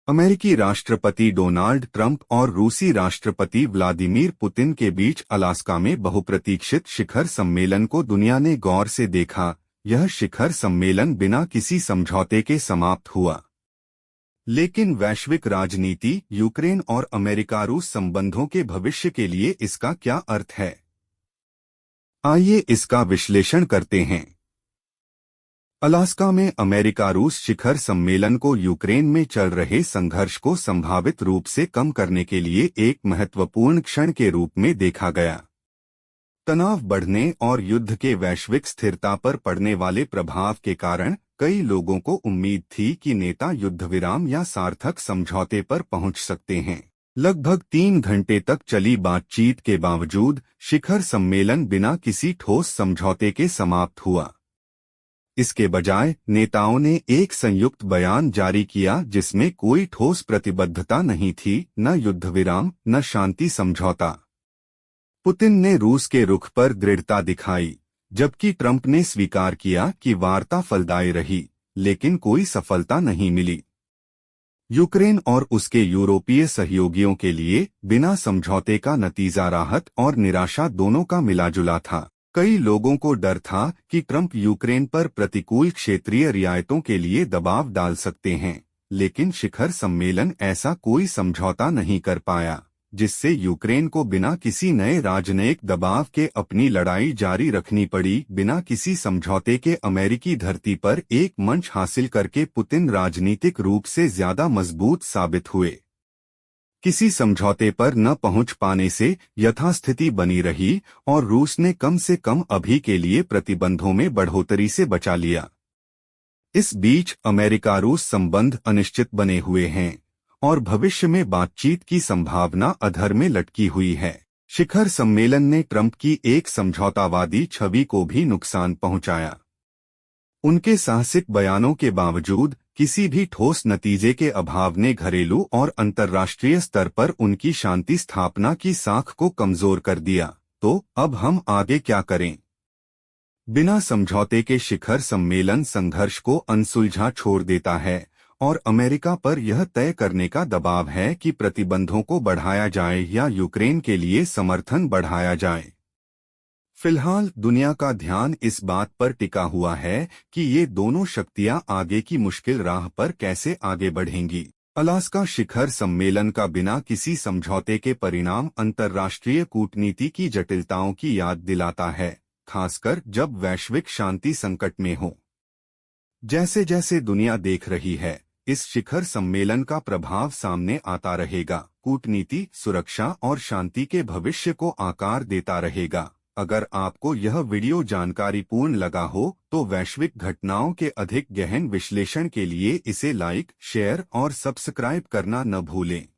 अमेरिकी राष्ट्रपति Donald Trump और रूसी राष्ट्रपति व्लादिमीर पुतिन के बीच अलास्का में बहुप्रतीक्षित शिखर सम्मेलन को दुनिया ने गौर से देखा। यह शिखर सम्मेलन बिना किसी समझौते के समाप्त हुआ, लेकिन वैश्विक राजनीति, यूक्रेन और अमेरिका रूस संबंधों के भविष्य के लिए इसका क्या अर्थ है? आइए इसका विश्लेषण करते हैं। अलास्का में अमेरिका रूस शिखर सम्मेलन को यूक्रेन में चल रहे संघर्ष को संभावित रूप से कम करने के लिए एक महत्वपूर्ण क्षण के रूप में देखा गया। तनाव बढ़ने और युद्ध के वैश्विक स्थिरता पर पड़ने वाले प्रभाव के कारण कई लोगों को उम्मीद थी कि नेता युद्ध विराम या सार्थक समझौते पर पहुंच सकते हैं। लगभग 3 घंटे तक चली बातचीत के बावजूद शिखर सम्मेलन बिना किसी ठोस समझौते के समाप्त हुआ। इसके बजाय नेताओं ने एक संयुक्त बयान जारी किया जिसमें कोई ठोस प्रतिबद्धता नहीं थी, न युद्ध विराम न शांति समझौता। पुतिन ने रूस के रुख पर दृढ़ता दिखाई, जबकि ट्रंप ने स्वीकार किया कि वार्ता फलदायी रही, लेकिन कोई सफलता नहीं मिली। यूक्रेन और उसके यूरोपीय सहयोगियों के लिए बिना समझौते का नतीजा राहत और निराशा दोनों का मिलाजुला था। कई लोगों को डर था कि ट्रंप यूक्रेन पर प्रतिकूल क्षेत्रीय रियायतों के लिए दबाव डाल सकते हैं, लेकिन शिखर सम्मेलन ऐसा कोई समझौता नहीं कर पाया, जिससे यूक्रेन को बिना किसी नए राजनयिक दबाव के अपनी लड़ाई जारी रखनी पड़ी। बिना किसी समझौते के अमेरिकी धरती पर एक मंच हासिल करके पुतिन राजनीतिक रूप से ज्यादा मजबूत साबित हुए। किसी समझौते पर न पहुंच पाने से यथास्थिति बनी रही और रूस ने कम से कम अभी के लिए प्रतिबंधों में बढ़ोतरी से बचा लिया। इस बीच अमेरिका रूस संबंध अनिश्चित बने हुए हैं और भविष्य में बातचीत की संभावना अधर में लटकी हुई है। शिखर सम्मेलन ने ट्रंप की एक समझौतावादी छवि को भी नुकसान पहुंचाया। उनके साहसिक बयानों के बावजूद किसी भी ठोस नतीजे के अभाव ने घरेलू और अंतर्राष्ट्रीय स्तर पर उनकी शांति स्थापना की साख को कमजोर कर दिया। तो अब हम आगे क्या करें? बिना समझौते के शिखर सम्मेलन संघर्ष को अनसुलझा छोड़ देता है और अमेरिका पर यह तय करने का दबाव है कि प्रतिबंधों को बढ़ाया जाए या यूक्रेन के लिए समर्थन बढ़ाया जाए। फिलहाल दुनिया का ध्यान इस बात पर टिका हुआ है कि ये दोनों शक्तियां आगे की मुश्किल राह पर कैसे आगे बढ़ेंगी। अलास्का शिखर सम्मेलन का बिना किसी समझौते के परिणाम अंतर्राष्ट्रीय कूटनीति की जटिलताओं की याद दिलाता है, खासकर जब वैश्विक शांति संकट में हो। जैसे जैसे दुनिया देख रही है, इस शिखर सम्मेलन का प्रभाव सामने आता रहेगा। कूटनीति, सुरक्षा और शांति के भविष्य को आकार देता रहेगा। अगर आपको यह वीडियो जानकारीपूर्ण लगा हो तो वैश्विक घटनाओं के अधिक गहन विश्लेषण के लिए इसे लाइक, शेयर और सब्सक्राइब करना न भूलें।